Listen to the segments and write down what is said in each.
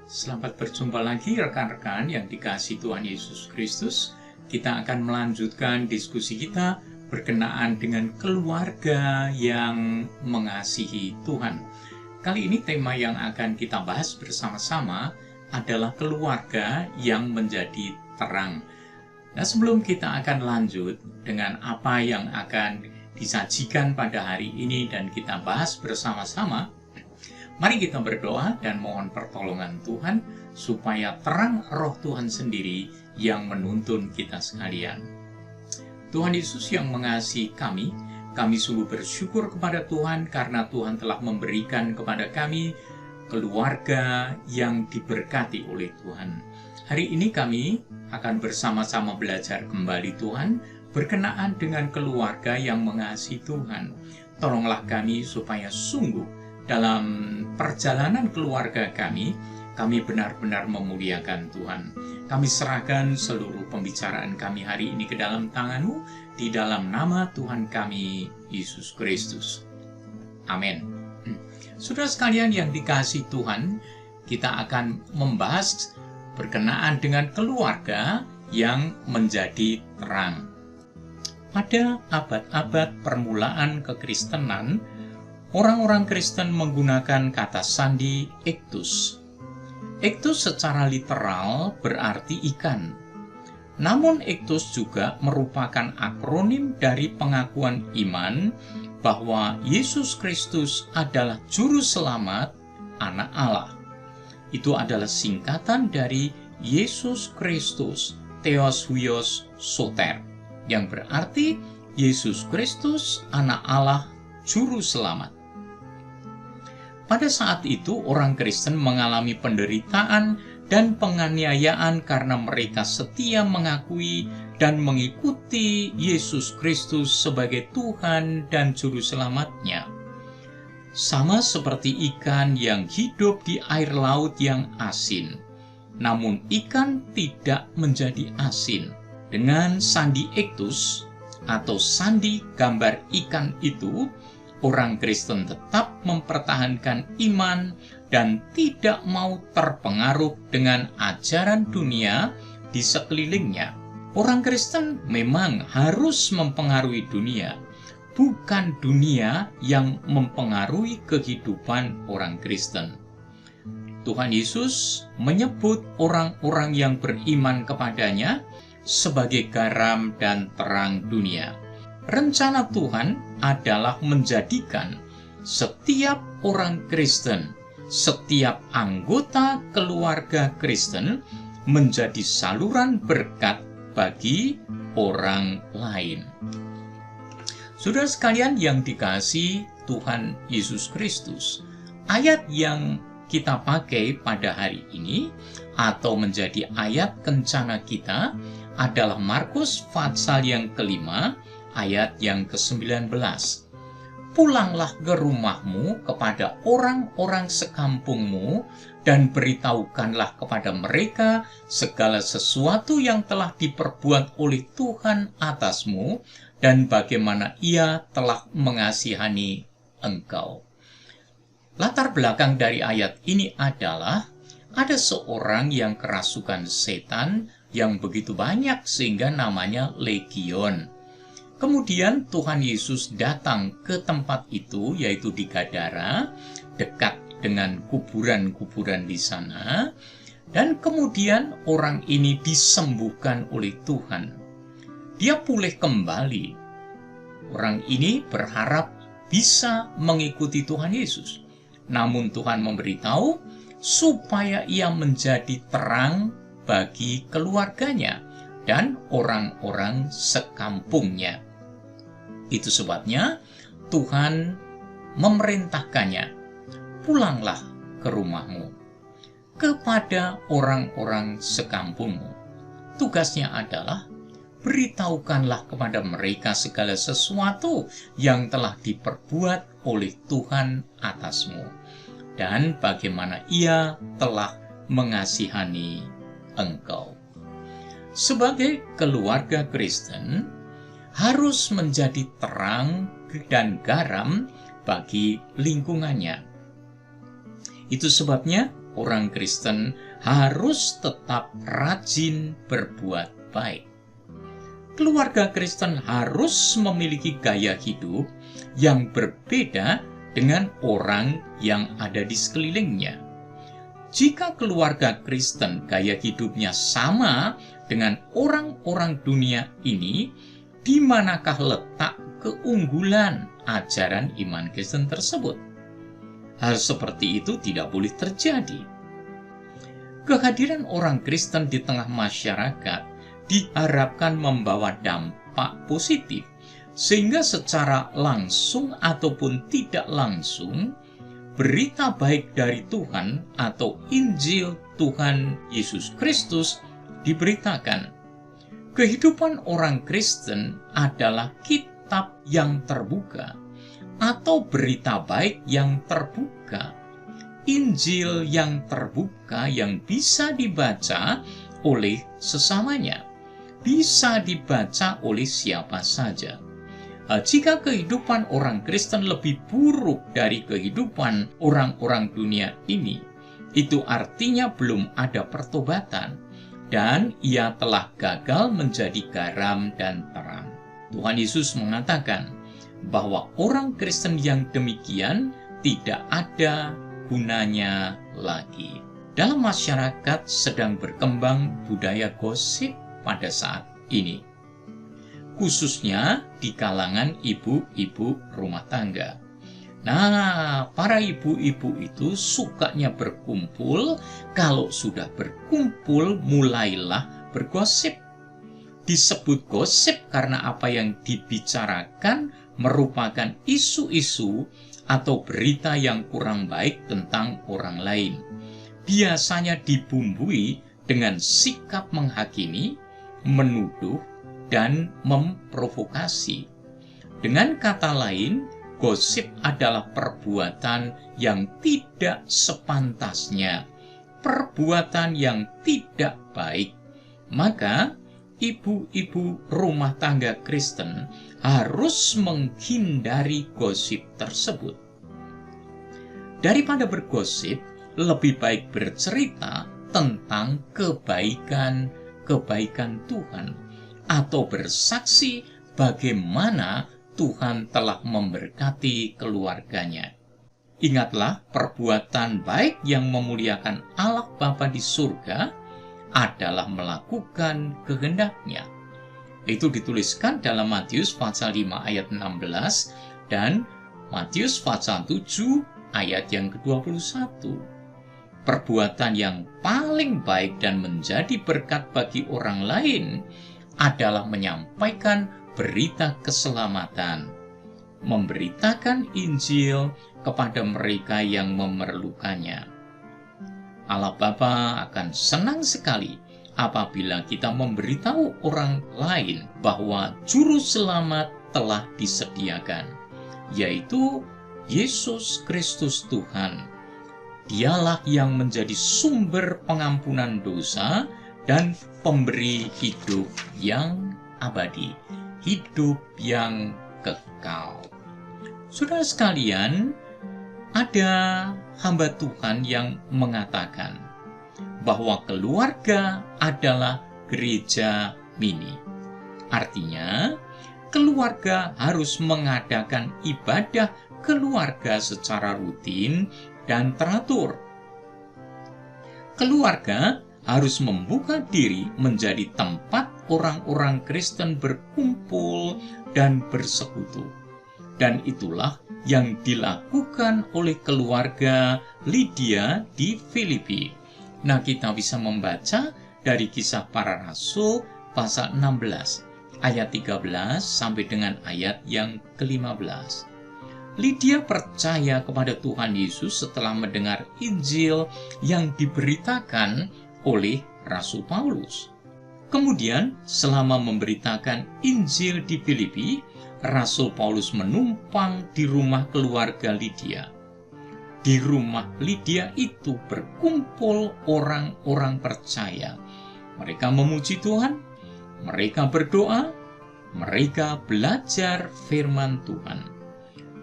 Selamat berjumpa lagi rekan-rekan yang dikasihi Tuhan Yesus Kristus. Kita akan melanjutkan diskusi kita berkenaan dengan keluarga yang mengasihi Tuhan. Kali ini tema yang akan kita bahas bersama-sama adalah keluarga yang menjadi terang. Nah, sebelum kita akan lanjut dengan apa yang akan disajikan pada hari ini dan kita bahas bersama-sama, mari kita berdoa dan mohon pertolongan Tuhan supaya terang Roh Tuhan sendiri yang menuntun kita sekalian. Tuhan Yesus yang mengasihi kami sungguh bersyukur kepada Tuhan karena Tuhan telah memberikan kepada kami keluarga yang diberkati oleh Tuhan. Hari ini kami akan bersama-sama belajar kembali Tuhan berkenaan dengan keluarga yang mengasihi Tuhan. Tolonglah kami supaya sungguh dalam perjalanan keluarga kami benar-benar memuliakan Tuhan. Kami serahkan seluruh pembicaraan kami hari ini ke dalam tangan-Mu, di dalam nama Tuhan kami, Yesus Kristus. Amin. Saudara sekalian yang dikasihi Tuhan, kita akan membahas berkenaan dengan keluarga yang menjadi terang. Pada abad-abad permulaan kekristenan, orang-orang Kristen menggunakan kata sandi ektus. Ektus secara literal berarti ikan. Namun ektus juga merupakan akronim dari pengakuan iman bahwa Yesus Kristus adalah Juru Selamat, Anak Allah. Itu adalah singkatan dari Yesus Kristus, Theos Huios Soter, yang berarti Yesus Kristus, Anak Allah, Juru Selamat. Pada saat itu, orang Kristen mengalami penderitaan dan penganiayaan karena mereka setia mengakui dan mengikuti Yesus Kristus sebagai Tuhan dan Juru Selamatnya. Sama seperti ikan yang hidup di air laut yang asin, namun ikan tidak menjadi asin. Dengan sandi ektus atau sandi gambar ikan itu, orang Kristen tetap mempertahankan iman dan tidak mau terpengaruh dengan ajaran dunia di sekelilingnya. Orang Kristen memang harus mempengaruhi dunia, bukan dunia yang mempengaruhi kehidupan orang Kristen. Tuhan Yesus menyebut orang-orang yang beriman kepadanya sebagai garam dan terang dunia. Rencana Tuhan adalah menjadikan setiap orang Kristen, setiap anggota keluarga Kristen menjadi saluran berkat bagi orang lain. Saudara sekalian yang dikasihi Tuhan Yesus Kristus, ayat yang kita pakai pada hari ini atau menjadi ayat kencana kita adalah Markus pasal yang kelima, ayat yang ke-19. Pulanglah ke rumahmu kepada orang-orang sekampungmu dan beritahukanlah kepada mereka segala sesuatu yang telah diperbuat oleh Tuhan atasmu dan bagaimana Ia telah mengasihani engkau. Latar belakang dari ayat ini adalah ada seorang yang kerasukan setan yang begitu banyak sehingga namanya legion. Kemudian Tuhan Yesus datang ke tempat itu, yaitu di Gadara, dekat dengan kuburan-kuburan di sana, dan kemudian orang ini disembuhkan oleh Tuhan. Dia pulih kembali. Orang ini berharap bisa mengikuti Tuhan Yesus. Namun Tuhan memberitahu supaya ia menjadi terang bagi keluarganya dan orang-orang sekampungnya. Itu sebabnya Tuhan memerintahkannya, pulanglah ke rumahmu, kepada orang-orang sekampungmu. Tugasnya adalah beritahukanlah kepada mereka segala sesuatu yang telah diperbuat oleh Tuhan atasmu, dan bagaimana Ia telah mengasihani engkau. Sebagai keluarga Kristen, harus menjadi terang dan garam bagi lingkungannya. Itu sebabnya orang Kristen harus tetap rajin berbuat baik. Keluarga Kristen harus memiliki gaya hidup yang berbeda dengan orang yang ada di sekelilingnya. Jika keluarga Kristen gaya hidupnya sama dengan orang-orang dunia ini, di manakah letak keunggulan ajaran iman Kristen tersebut? Hal seperti itu tidak boleh terjadi. Kehadiran orang Kristen di tengah masyarakat diharapkan membawa dampak positif, sehingga secara langsung ataupun tidak langsung, berita baik dari Tuhan atau Injil Tuhan Yesus Kristus diberitakan. Kehidupan orang Kristen adalah kitab yang terbuka atau berita baik yang terbuka, Injil yang terbuka yang bisa dibaca oleh sesamanya, bisa dibaca oleh siapa saja. Jika kehidupan orang Kristen lebih buruk dari kehidupan orang-orang dunia ini, itu artinya belum ada pertobatan, dan ia telah gagal menjadi garam dan terang. Tuhan Yesus mengatakan bahwa orang Kristen yang demikian tidak ada gunanya lagi. Dalam masyarakat sedang berkembang budaya gosip pada saat ini, khususnya di kalangan ibu-ibu rumah tangga. Nah, para ibu-ibu itu sukanya berkumpul. Kalau sudah berkumpul, mulailah bergosip. Disebut gosip karena apa yang dibicarakan merupakan isu-isu atau berita yang kurang baik tentang orang lain. Biasanya dibumbui dengan sikap menghakimi, menuduh, dan memprovokasi. Dengan kata lain, gosip adalah perbuatan yang tidak sepantasnya, perbuatan yang tidak baik. Maka, ibu-ibu rumah tangga Kristen harus menghindari gosip tersebut. Daripada bergosip, lebih baik bercerita tentang kebaikan Tuhan, atau bersaksi bagaimana Tuhan telah memberkati keluarganya. Ingatlah, perbuatan baik yang memuliakan Allah Bapa di surga adalah melakukan kehendak-Nya. Itu dituliskan dalam Matius pasal 5 ayat 16 dan Matius pasal 7 ayat yang ke-21. Perbuatan yang paling baik dan menjadi berkat bagi orang lain adalah menyampaikan berita keselamatan, memberitakan Injil kepada mereka yang memerlukannya. Allah Bapa akan senang sekali apabila kita memberitahu orang lain bahwa juru selamat telah disediakan, yaitu Yesus Kristus Tuhan. Dialah yang menjadi sumber pengampunan dosa dan pemberi hidup yang abadi, hidup yang kekal. Saudara sekalian, ada hamba Tuhan yang mengatakan bahwa keluarga adalah gereja mini. Artinya, keluarga harus mengadakan ibadah keluarga secara rutin dan teratur. Keluarga harus membuka diri menjadi tempat orang-orang Kristen berkumpul dan bersekutu. Dan itulah yang dilakukan oleh keluarga Lydia di Filipi. Nah, kita bisa membaca dari Kisah Para Rasul pasal 16 ayat 13 sampai dengan ayat yang ke-15. Lydia percaya kepada Tuhan Yesus setelah mendengar Injil yang diberitakan oleh Rasul Paulus. Kemudian, selama memberitakan Injil di Filipi, Rasul Paulus menumpang di rumah keluarga Lydia. Di rumah Lydia itu berkumpul orang-orang percaya. Mereka memuji Tuhan, mereka berdoa, mereka belajar firman Tuhan.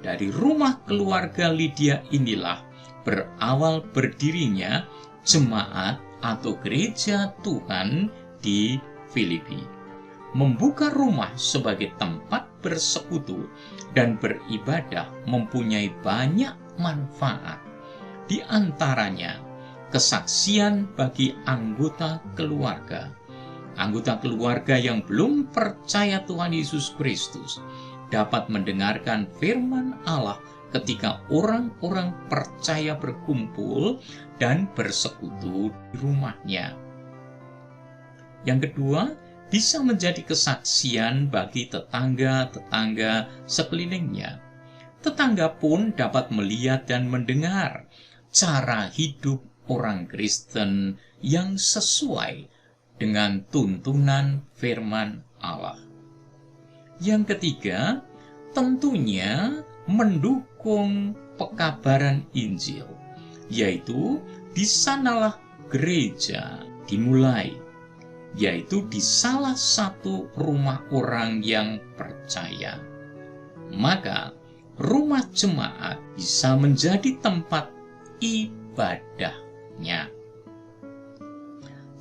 Dari rumah keluarga Lydia inilah berawal berdirinya jemaat atau gereja Tuhan di Filipi. Membuka rumah sebagai tempat bersekutu dan beribadah mempunyai banyak manfaat. Di antaranya, kesaksian bagi anggota keluarga. Anggota keluarga yang belum percaya Tuhan Yesus Kristus dapat mendengarkan firman Allah ketika orang-orang percaya berkumpul dan bersekutu di rumahnya. Yang kedua, bisa menjadi kesaksian bagi tetangga-tetangga sekelilingnya. Tetangga pun dapat melihat dan mendengar cara hidup orang Kristen yang sesuai dengan tuntunan firman Allah. Yang ketiga, tentunya mendukung pekabaran Injil, yaitu di sanalah gereja dimulai, yaitu di salah satu rumah orang yang percaya. Maka rumah jemaat bisa menjadi tempat ibadahnya.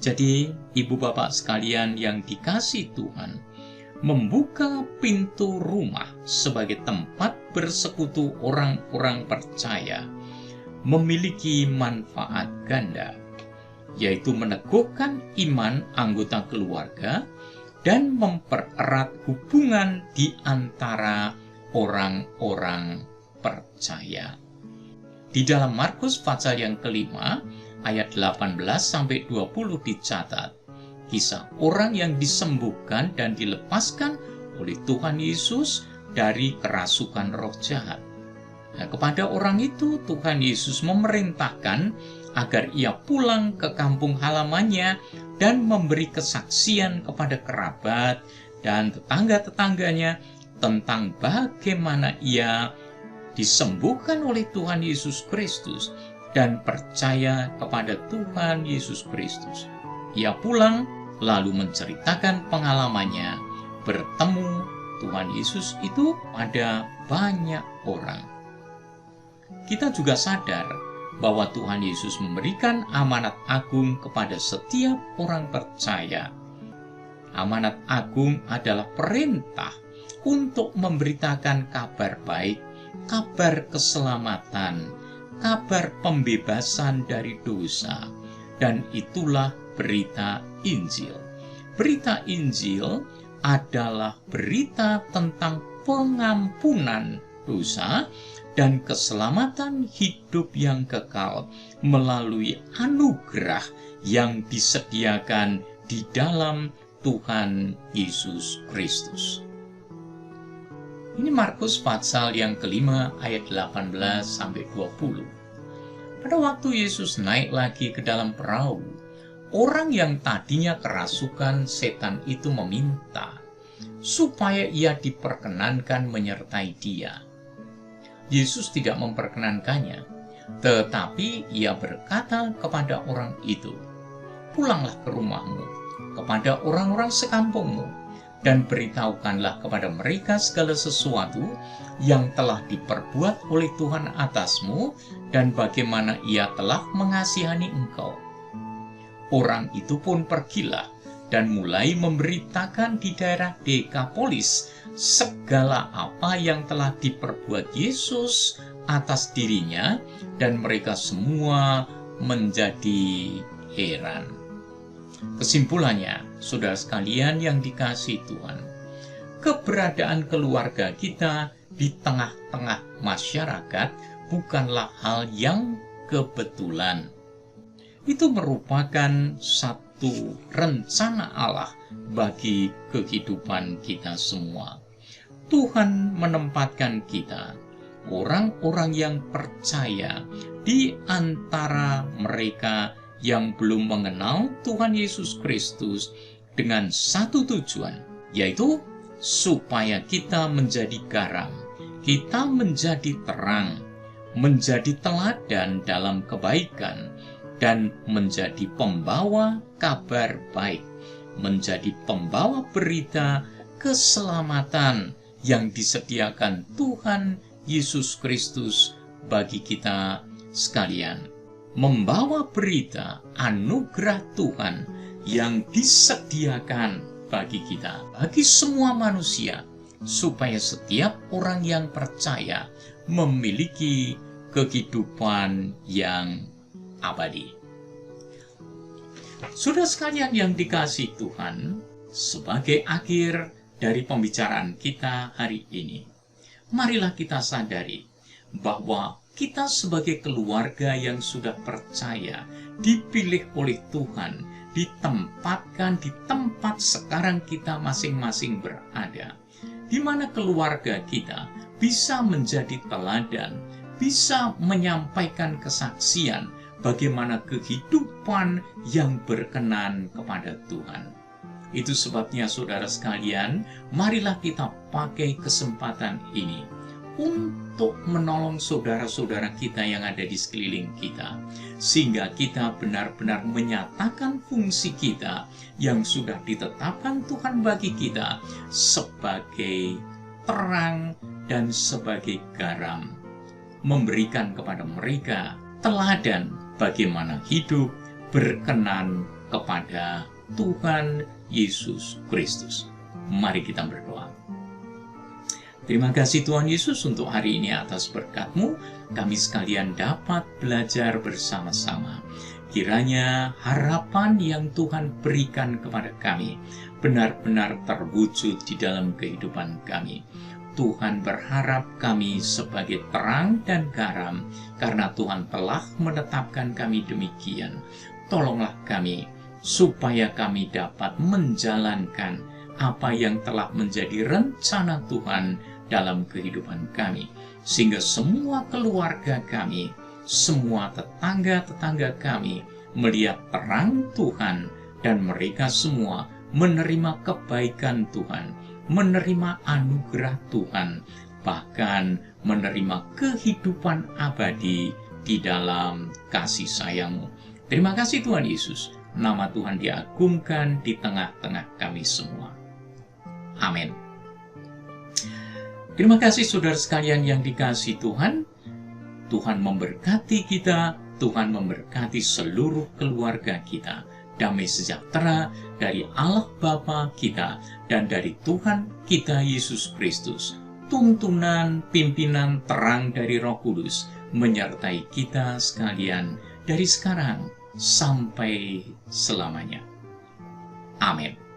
Jadi, ibu bapak sekalian yang dikasihi Tuhan, membuka pintu rumah sebagai tempat bersekutu orang-orang percaya memiliki manfaat ganda, yaitu meneguhkan iman anggota keluarga dan mempererat hubungan di antara orang-orang percaya. Di dalam Markus pasal yang kelima, ayat 18-20 dicatat, kisah orang yang disembuhkan dan dilepaskan oleh Tuhan Yesus dari kerasukan roh jahat. Nah, kepada orang itu Tuhan Yesus memerintahkan agar ia pulang ke kampung halamannya dan memberi kesaksian kepada kerabat dan tetangga-tetangganya tentang bagaimana ia disembuhkan oleh Tuhan Yesus Kristus dan percaya kepada Tuhan Yesus Kristus. Ia pulang lalu menceritakan pengalamannya bertemu Tuhan Yesus itu pada banyak orang. Kita juga sadar bahwa Tuhan Yesus memberikan amanat agung kepada setiap orang percaya. Amanat agung adalah perintah untuk memberitakan kabar baik, kabar keselamatan, kabar pembebasan dari dosa, dan itulah berita Injil. Berita Injil adalah berita tentang pengampunan dosa dan keselamatan hidup yang kekal melalui anugerah yang disediakan di dalam Tuhan Yesus Kristus. Ini Markus pasal yang kelima ayat 18-20. Pada waktu Yesus naik lagi ke dalam perahu, orang yang tadinya kerasukan setan itu meminta supaya ia diperkenankan menyertai dia. Yesus tidak memperkenankannya, tetapi ia berkata kepada orang itu, "Pulanglah ke rumahmu, kepada orang-orang sekampungmu, dan beritahukanlah kepada mereka segala sesuatu yang telah diperbuat oleh Tuhan atasmu, dan bagaimana ia telah mengasihani engkau." Orang itu pun pergilah dan mulai memberitakan di daerah Dekapolis segala apa yang telah diperbuat Yesus atas dirinya, dan mereka semua menjadi heran. Kesimpulannya, saudara sekalian yang dikasihi Tuhan, keberadaan keluarga kita di tengah-tengah masyarakat bukanlah hal yang kebetulan. Itu merupakan satu rencana Allah bagi kehidupan kita semua. Tuhan menempatkan kita, orang-orang yang percaya, di antara mereka yang belum mengenal Tuhan Yesus Kristus dengan satu tujuan, yaitu supaya kita menjadi garam, kita menjadi terang, menjadi teladan dalam kebaikan, dan menjadi pembawa kabar baik, menjadi pembawa berita keselamatan yang disediakan Tuhan Yesus Kristus bagi kita sekalian, membawa berita anugerah Tuhan yang disediakan bagi kita, bagi semua manusia, supaya setiap orang yang percaya memiliki kehidupan yang abadi. Saudara sekalian yang dikasihi Tuhan, sebagai akhir dari pembicaraan kita hari ini, marilah kita sadari bahwa kita sebagai keluarga yang sudah percaya, dipilih oleh Tuhan, ditempatkan di tempat sekarang kita masing-masing berada, di mana keluarga kita bisa menjadi teladan, bisa menyampaikan kesaksian bagaimana kehidupan yang berkenan kepada Tuhan. Itu sebabnya saudara sekalian, marilah kita pakai kesempatan ini untuk menolong saudara-saudara kita yang ada di sekeliling kita, sehingga kita benar-benar menyatakan fungsi kita yang sudah ditetapkan Tuhan bagi kita sebagai terang dan sebagai garam, memberikan kepada mereka teladan bagaimana hidup berkenan kepada Tuhan Yesus Kristus. Mari kita berdoa. Terima kasih Tuhan Yesus untuk hari ini atas berkat-Mu. Kami sekalian dapat belajar bersama-sama. Kiranya harapan yang Tuhan berikan kepada kami benar-benar terwujud di dalam kehidupan kami. Tuhan berharap kami sebagai terang dan garam, karena Tuhan telah menetapkan kami demikian. Tolonglah kami, supaya kami dapat menjalankan apa yang telah menjadi rencana Tuhan dalam kehidupan kami, sehingga semua keluarga kami, semua tetangga-tetangga kami melihat terang Tuhan, dan mereka semua menerima kebaikan Tuhan, menerima anugerah Tuhan, bahkan menerima kehidupan abadi di dalam kasih sayang-Mu. Terima kasih Tuhan Yesus. Nama Tuhan diagungkan di tengah-tengah kami semua. Amin. Terima kasih saudara sekalian yang dikasihi Tuhan. Tuhan memberkati kita, Tuhan memberkati seluruh keluarga kita. Damai sejahtera dari Allah Bapa kita dan dari Tuhan kita Yesus Kristus. Tuntunan pimpinan terang dari Roh Kudus menyertai kita sekalian dari sekarang sampai selamanya. Amin.